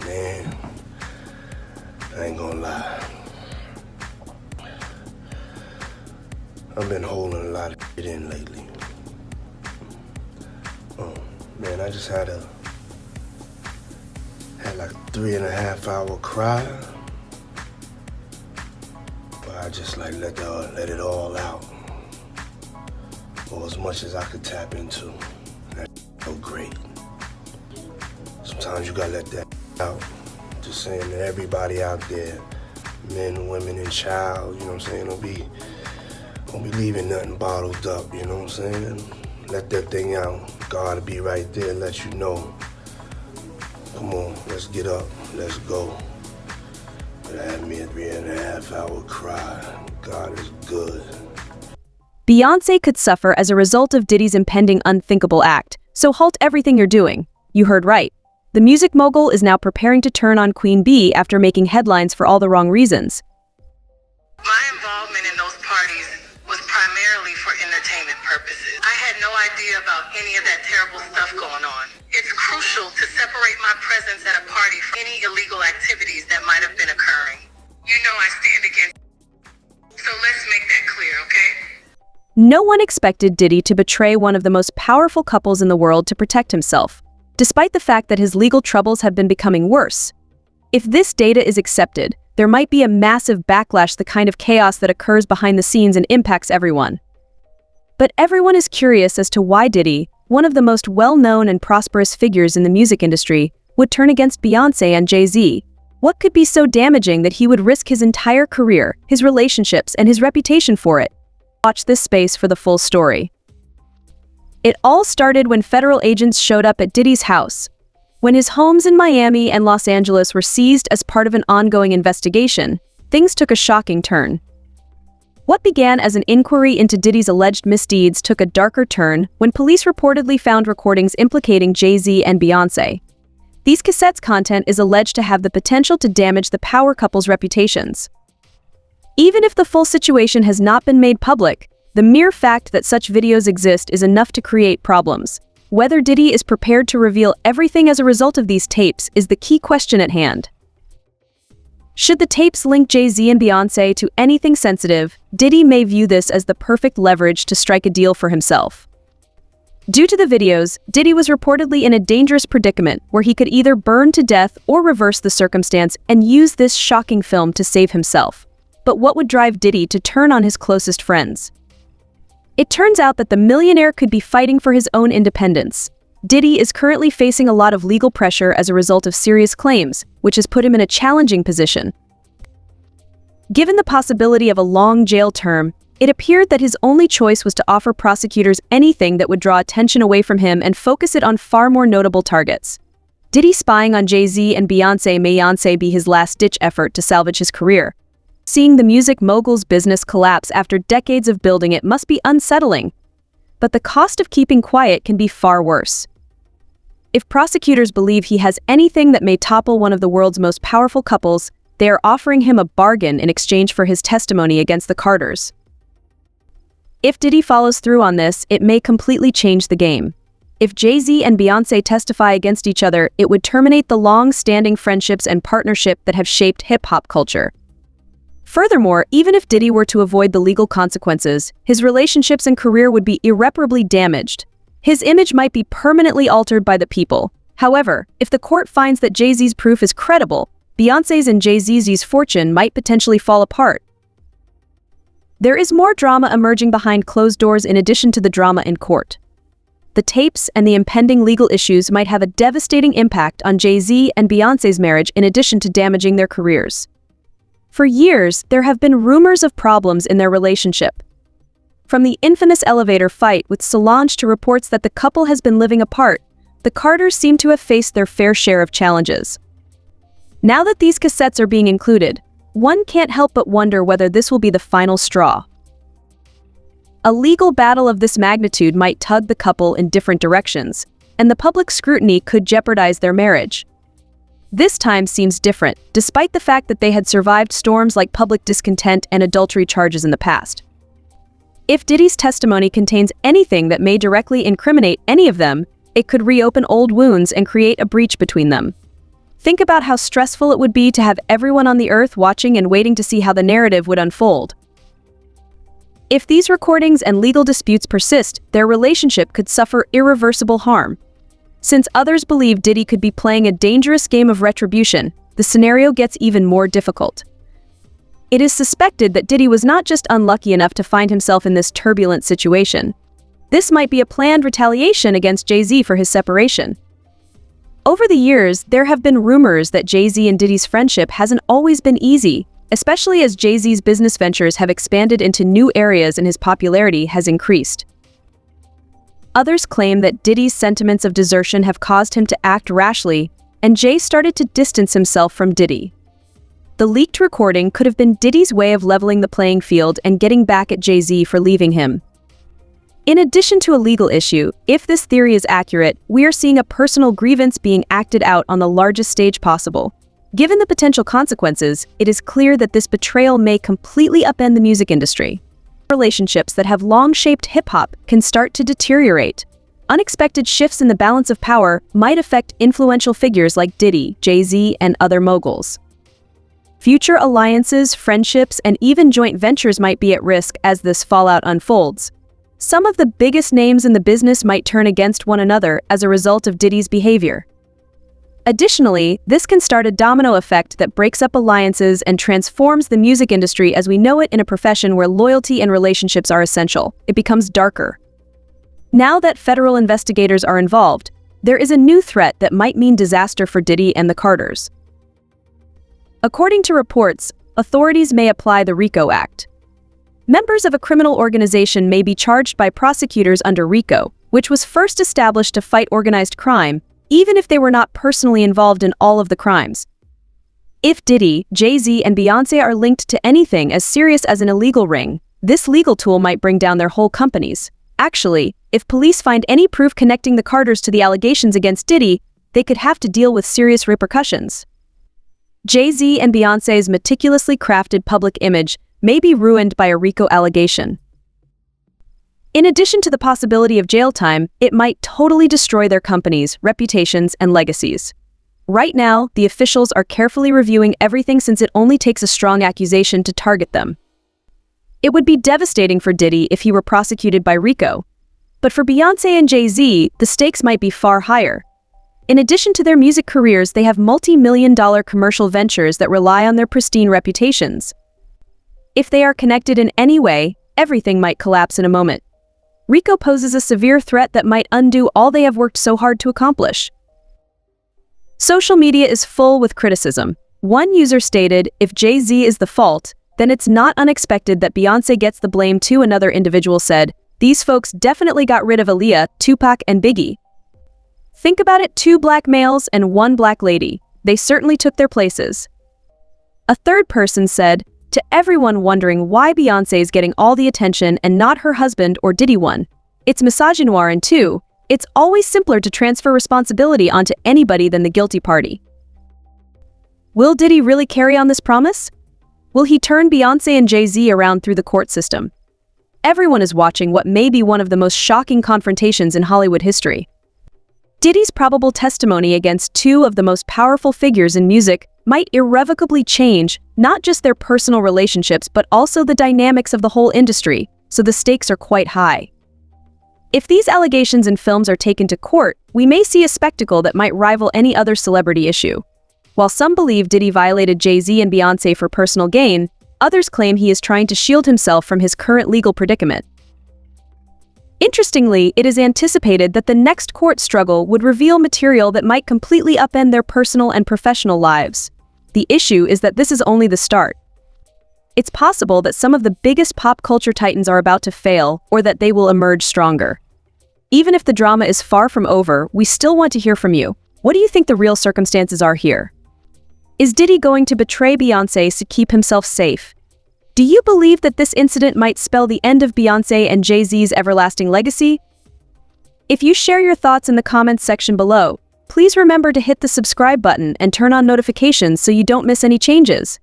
Man, I ain't gonna lie. I've been holding a lot of shit in lately. Man, I just had like 3.5 hour cry. But I just like let it all out. Or as much as I could tap into. That's so great. Sometimes you gotta let that out. Just saying to everybody out there, men, women, and child, you know what I'm saying? Don't be leaving nothing bottled up, you know what I'm saying? Let that thing out. God will be right there, let you know. Come on, let's get up, let's go. But I had me a 3.5 hour cry. God is good. Beyonce could suffer as a result of Diddy's impending unthinkable act, so halt everything you're doing. You heard right. The music mogul is now preparing to turn on Queen Bee after making headlines for all the wrong reasons. My involvement in those parties was primarily for entertainment purposes. I had no idea about any of that terrible stuff going on. It's crucial to separate my presence at a party from any illegal activities that might have been occurring. You know I stand against it. So let's make that clear, okay? No one expected Diddy to betray one of the most powerful couples in the world to protect himself, despite the fact that his legal troubles have been becoming worse. If this data is accepted, there might be a massive backlash, the kind of chaos that occurs behind the scenes and impacts everyone. But everyone is curious as to why Diddy, one of the most well-known and prosperous figures in the music industry, would turn against Beyonce and Jay-Z. What could be so damaging that he would risk his entire career, his relationships, and his reputation for it? Watch this space for the full story. It all started when federal agents showed up at Diddy's house. When his homes in Miami and Los Angeles were seized as part of an ongoing investigation, things took a shocking turn. What began as an inquiry into Diddy's alleged misdeeds took a darker turn when police reportedly found recordings implicating Jay-Z and Beyonce. These cassettes' content is alleged to have the potential to damage the power couple's reputations. Even if the full situation has not been made public, the mere fact that such videos exist is enough to create problems. Whether Diddy is prepared to reveal everything as a result of these tapes is the key question at hand. Should the tapes link Jay-Z and Beyonce to anything sensitive, Diddy may view this as the perfect leverage to strike a deal for himself. Due to the videos, Diddy was reportedly in a dangerous predicament where he could either burn to death or reverse the circumstance and use this shocking film to save himself. But what would drive Diddy to turn on his closest friends? It turns out that the millionaire could be fighting for his own independence. Diddy is currently facing a lot of legal pressure as a result of serious claims, which has put him in a challenging position. Given the possibility of a long jail term, it appeared that his only choice was to offer prosecutors anything that would draw attention away from him and focus it on far more notable targets. Diddy spying on Jay-Z and Beyonce be his last-ditch effort to salvage his career. Seeing the music mogul's business collapse after decades of building it must be unsettling. But the cost of keeping quiet can be far worse. If prosecutors believe he has anything that may topple one of the world's most powerful couples, they are offering him a bargain in exchange for his testimony against the Carters. If Diddy follows through on this, it may completely change the game. If Jay-Z and Beyonce testify against each other, it would terminate the long-standing friendships and partnership that have shaped hip-hop culture. Furthermore, even if Diddy were to avoid the legal consequences, his relationships and career would be irreparably damaged. His image might be permanently altered by the people. However, if the court finds that Jay-Z's proof is credible, Beyonce's and Jay-Z's fortune might potentially fall apart. There is more drama emerging behind closed doors in addition to the drama in court. The tapes and the impending legal issues might have a devastating impact on Jay-Z and Beyonce's marriage in addition to damaging their careers. For years, there have been rumors of problems in their relationship. From the infamous elevator fight with Solange to reports that the couple has been living apart, the Carters seem to have faced their fair share of challenges. Now that these cassettes are being included, one can't help but wonder whether this will be the final straw. A legal battle of this magnitude might tug the couple in different directions, and the public scrutiny could jeopardize their marriage. This time seems different, despite the fact that they had survived storms like public discontent and adultery charges in the past. If Diddy's testimony contains anything that may directly incriminate any of them, it could reopen old wounds and create a breach between them. Think about how stressful it would be to have everyone on the earth watching and waiting to see how the narrative would unfold. If these recordings and legal disputes persist, their relationship could suffer irreversible harm. Since others believe Diddy could be playing a dangerous game of retribution, the scenario gets even more difficult. It is suspected that Diddy was not just unlucky enough to find himself in this turbulent situation. This might be a planned retaliation against Jay-Z for his separation. Over the years, there have been rumors that Jay-Z and Diddy's friendship hasn't always been easy, especially as Jay-Z's business ventures have expanded into new areas and his popularity has increased. Others claim that Diddy's sentiments of desertion have caused him to act rashly, and Jay started to distance himself from Diddy. The leaked recording could have been Diddy's way of leveling the playing field and getting back at Jay-Z for leaving him. In addition to a legal issue, if this theory is accurate, we are seeing a personal grievance being acted out on the largest stage possible. Given the potential consequences, it is clear that this betrayal may completely upend the music industry. Relationships that have long shaped hip-hop can start to deteriorate. Unexpected shifts in the balance of power might affect influential figures like Diddy, Jay-Z, and other moguls. Future alliances, friendships, and even joint ventures might be at risk as this fallout unfolds. Some of the biggest names in the business might turn against one another as a result of Diddy's behavior. Additionally, this can start a domino effect that breaks up alliances and transforms the music industry as we know it in a profession where loyalty and relationships are essential. It becomes darker. Now that federal investigators are involved, there is a new threat that might mean disaster for Diddy and the Carters. According to reports, authorities may apply the RICO Act. Members of a criminal organization may be charged by prosecutors under RICO, which was first established to fight organized crime, even if they were not personally involved in all of the crimes. If Diddy, Jay-Z, and Beyonce are linked to anything as serious as an illegal ring, this legal tool might bring down their whole companies. Actually, if police find any proof connecting the Carters to the allegations against Diddy, they could have to deal with serious repercussions. Jay-Z and Beyonce's meticulously crafted public image may be ruined by a RICO allegation. In addition to the possibility of jail time, it might totally destroy their companies, reputations, and legacies. Right now, the officials are carefully reviewing everything since it only takes a strong accusation to target them. It would be devastating for Diddy if he were prosecuted by RICO. But for Beyonce and Jay-Z, the stakes might be far higher. In addition to their music careers, they have multi-million-dollar commercial ventures that rely on their pristine reputations. If they are connected in any way, everything might collapse in a moment. RICO poses a severe threat that might undo all they have worked so hard to accomplish. Social media is full with criticism. One user stated, "If Jay-Z is the fault, then it's not unexpected that Beyonce gets the blame too." Another individual said, "These folks definitely got rid of Aaliyah, Tupac, and Biggie. Think about it, 2 black males and 1 black lady. They certainly took their places." A third person said, "To everyone wondering why Beyonce is getting all the attention and not her husband or Diddy one, it's misogynoir, and 2, it's always simpler to transfer responsibility onto anybody than the guilty party." Will Diddy really carry on this promise? Will he turn Beyonce and Jay-Z around through the court system? Everyone is watching what may be one of the most shocking confrontations in Hollywood history. Diddy's probable testimony against 2 of the most powerful figures in music might irrevocably change not just their personal relationships but also the dynamics of the whole industry, so the stakes are quite high. If these allegations and films are taken to court, we may see a spectacle that might rival any other celebrity issue. While some believe Diddy violated Jay-Z and Beyonce for personal gain, others claim he is trying to shield himself from his current legal predicament. Interestingly, it is anticipated that the next court struggle would reveal material that might completely upend their personal and professional lives. The issue is that this is only the start. It's possible that some of the biggest pop culture titans are about to fail, or that they will emerge stronger. Even if the drama is far from over, we still want to hear from you. What do you think the real circumstances are here? Is Diddy going to betray Beyonce to keep himself safe? Do you believe that this incident might spell the end of Beyonce and Jay-Z's everlasting legacy? If you share your thoughts in the comments section below, please remember to hit the subscribe button and turn on notifications so you don't miss any changes.